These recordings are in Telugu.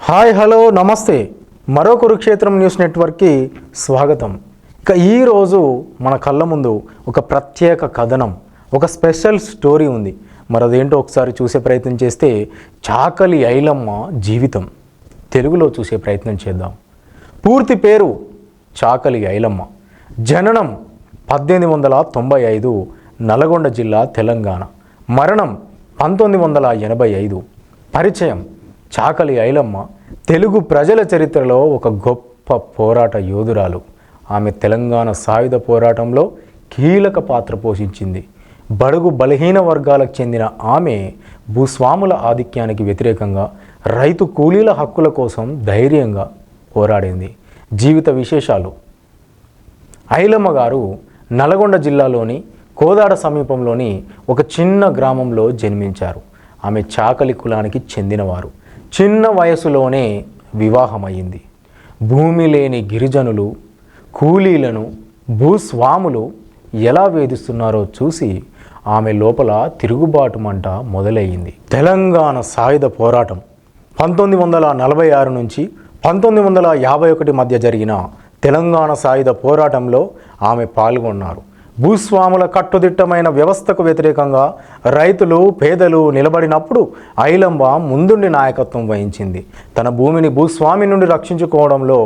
హాయ్ హలో నమస్తే. మరో కురుక్షేత్రం న్యూస్ నెట్వర్క్కి స్వాగతం. ఇక ఈరోజు మన కళ్ళ ముందు ఒక ప్రత్యేక కథనం, ఒక స్పెషల్ స్టోరీ ఉంది. మరి అదేంటో ఒకసారి చూసే ప్రయత్నం చేస్తే చాకలి ఐలమ్మ జీవితం తెలుగులో చూసే ప్రయత్నం చేద్దాం. పూర్తి పేరు చాకలి ఐలమ్మ. జననం 1895 నల్గొండ జిల్లా తెలంగాణ. మరణం 1985. పరిచయం: చాకలి ఐలమ్మ తెలుగు ప్రజల చరిత్రలో ఒక గొప్ప పోరాట యోధురాలు. ఆమె తెలంగాణ సాయుధ పోరాటంలో కీలక పాత్ర పోషించింది. బడుగు బలహీన వర్గాలకు చెందిన ఆమె భూస్వాముల ఆధిక్యానికి వ్యతిరేకంగా రైతు కూలీల హక్కుల కోసం ధైర్యంగా పోరాడింది. జీవిత విశేషాలు: ఐలమ్మ గారు నల్గొండ జిల్లాలోని కోదాడ సమీపంలోని ఒక చిన్న గ్రామంలో జన్మించారు. ఆమె చాకలి కులానికి చెందినవారు. చిన్న వయసులోనే వివాహమైంది. భూమి లేని గిరిజనులు, కూలీలను భూస్వాములు ఎలా వేధిస్తున్నారో చూసి ఆమె లోపల తిరుగుబాటు మంట మొదలయ్యింది. తెలంగాణ సాయుధ పోరాటం 1946 నుంచి 1951 మధ్య జరిగిన తెలంగాణ సాయుధ పోరాటంలో ఆమె పాల్గొన్నారు. భూస్వాముల కట్టుదిట్టమైన వ్యవస్థకు వ్యతిరేకంగా రైతులు, పేదలు నిలబడినప్పుడు ఐలమ్మ ముందుండి నాయకత్వం వహించింది. తన భూమిని భూస్వామి నుండి రక్షించుకోవడంలో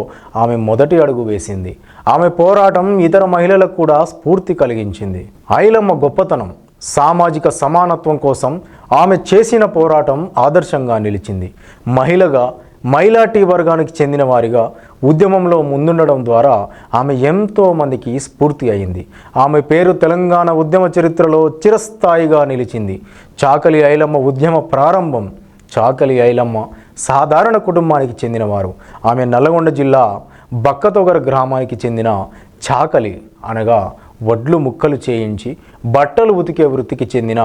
ఆమె మొదటి అడుగు వేసింది. ఆమె పోరాటం ఇతర మహిళలకు కూడా స్ఫూర్తి కలిగించింది. ఐలమ్మ గొప్పతనం: సామాజిక సమానత్వం కోసం ఆమె చేసిన పోరాటం ఆదర్శంగా నిలిచింది. మహిళగా మైనారిటీ వర్గానికి చెందిన వారిగా ఉద్యమంలో ముందుండడం ద్వారా ఆమె ఎంతో మందికి స్ఫూర్తి అయింది. ఆమె పేరు తెలంగాణ ఉద్యమ చరిత్రలో చిరస్థాయిగా నిలిచింది. చాకలి ఐలమ్మ ఉద్యమ ప్రారంభం: చాకలి ఐలమ్మ సాధారణ కుటుంబానికి చెందినవారు. ఆమె నల్గొండ జిల్లా బక్కతొగర గ్రామానికి చెందిన చాకలి అనగా వడ్లు ముక్కలు చేయించి బట్టలు ఉతికే వృత్తికి చెందిన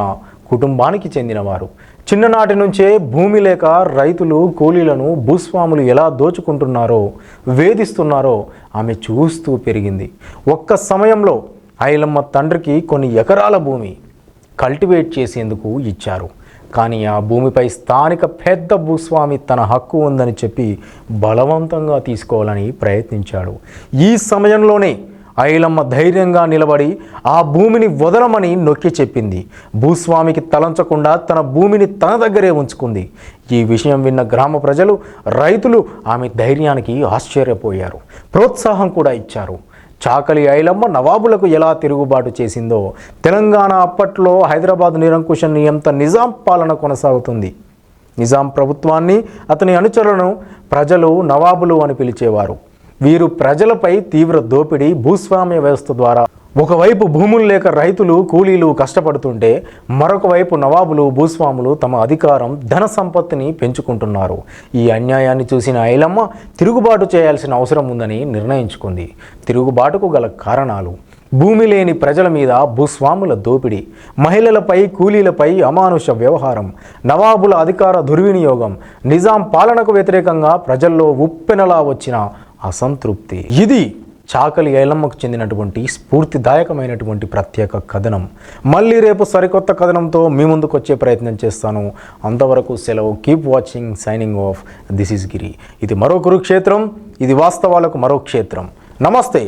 కుటుంబానికి చెందినవారు. చిన్ననాటి నుంచే భూమి లేక రైతులు, కూలీలను భూస్వాములు ఎలా దోచుకుంటున్నారో, వేధిస్తున్నారో ఆమె చూస్తూ పెరిగింది. ఒక్క సమయంలో ఐలమ్మ తండ్రికి కొన్ని ఎకరాల భూమి కల్టివేట్ చేసేందుకు ఇచ్చారు. కానీ ఆ భూమిపై స్థానిక పెద్ద భూస్వామి తన హక్కు ఉందని చెప్పి బలవంతంగా తీసుకోవాలని ప్రయత్నించాడు. ఈ సమయంలోనే ఐలమ్మ ధైర్యంగా నిలబడి ఆ భూమిని వదలమని నొక్కి చెప్పింది. భూస్వామికి తలంచకుండా తన భూమిని తన దగ్గరే ఉంచుకుంది. ఈ విషయం విన్న గ్రామ ప్రజలు, రైతులు ఆమె ధైర్యానికి ఆశ్చర్యపోయారు, ప్రోత్సాహం కూడా ఇచ్చారు. చాకలి ఐలమ్మ నవాబులకు ఎలా తిరుగుబాటు చేసిందో తెలంగాణ అప్పట్లో హైదరాబాద్ నిరంకుశ నియంత నిజాం పాలన కొనసాగుతుంది. నిజాం ప్రభుత్వాన్ని, అతని అనుచరులను ప్రజలు నవాబులు అని పిలిచేవారు. వీరు ప్రజలపై తీవ్ర దోపిడీ, భూస్వామ్య వ్యవస్థ ద్వారా ఒకవైపు భూములు లేక రైతులు, కూలీలు కష్టపడుతుంటే మరొక వైపు నవాబులు, భూస్వాములు తమ అధికారం, ధన సంపత్తిని పెంచుకుంటున్నారు. ఈ అన్యాయాన్ని చూసిన ఐలమ్మ తిరుగుబాటు చేయాల్సిన అవసరం ఉందని నిర్ణయించుకుంది. తిరుగుబాటుకు గల కారణాలు: భూమి లేని ప్రజల మీద భూస్వాముల దోపిడీ, మహిళలపై, కూలీలపై అమానుష వ్యవహారం, నవాబుల అధికార దుర్వినియోగం, నిజాం పాలనకు వ్యతిరేకంగా ప్రజల్లో ఉప్పెనలా వచ్చిన అసంతృప్తి. ఇది చాకలి ఐలమ్మకు చెందినటువంటి స్ఫూర్తిదాయకమైనటువంటి ప్రత్యేక కథనం. మళ్ళీ రేపు సరికొత్త కథనంతో మీ ముందుకు వచ్చే ప్రయత్నం చేస్తాను. అంతవరకు సెలవు. Keep watching. Signing off. This is Giri. ఇది మరో కురుక్షేత్రం. ఇది వాస్తవాలకు మరో క్షేత్రం. నమస్తే.